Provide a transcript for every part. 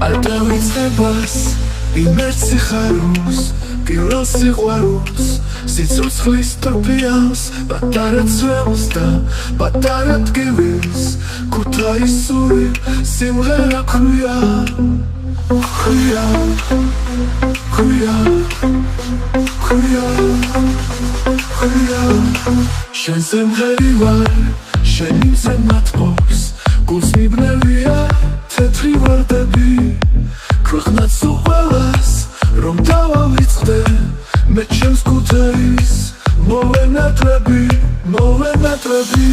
არ დავიწყებას იმერც სიხარულს პირველ სიყვარულს სიცოცხლის ტოფიალს პატარა ძველს და პატარა ტკივილს ქუთაისური სიმღერა ქვია ქვია ქვია ქვია ქვია შენზე მღერი ვარ შენი მზე მათყობს გულს მიბნევია თეთრი ვარდები ქვეყნად სულ ყველას რომ დავავიწყდე მე ჩემს ქუთაის მოვენატრები მოვენატრები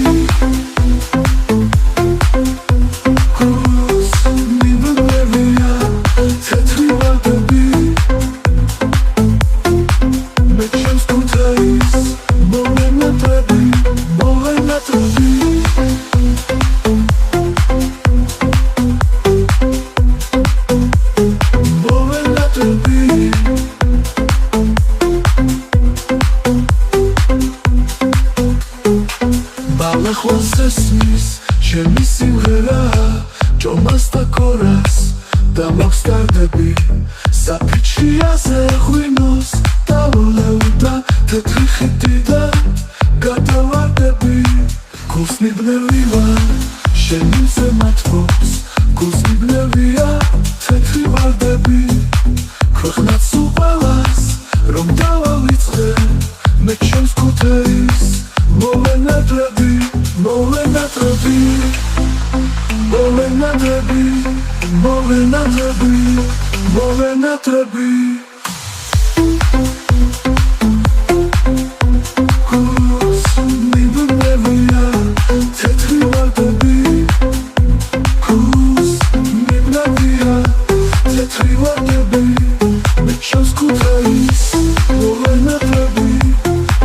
გულს მიბნევია თეთრი ვარდები მე ჩემს ქუთაის მოვენატრები მოვენატრები ბალახვას ესმის ჩემი სიმღერა ჯომას და კორას და მოგსტარდები საფიჩიაზე ღვინოს დავლევ და თეთრი ხიდიდან გადავარდები გულს მიბნევი ვარ შენი მზე მათყობს გულს მიბნევია თეთრი ვარდები ქვეყნად სულ ყველას რომ დავავიწყდე მე ჩემს ქუთაის მოვენატრები მოვენატრები მოვენატრები მოვენატრები მოვენატრები გულს მიბნევია თეთრი ვარდები გულს მიბნევია თეთრი ვარდები მე ჩემს ქუთაის მოვენატრები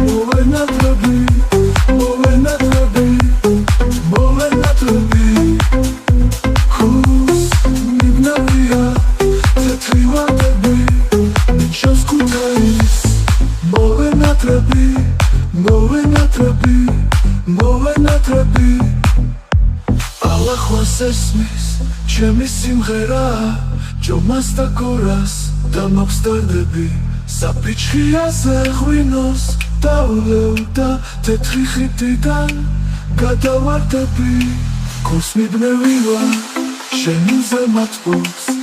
მოვენატრები მოვენატრები მოვენატრები ბალახვას ესმის ჩემი სიმღერა ჯომას და კორას და მოგსტარდები საფიჩიაზე ღვინოს დავლევ და თეთრი ხიდიდან გადავარდები გულს მიბნევი ვარ შენი მზე მათყობს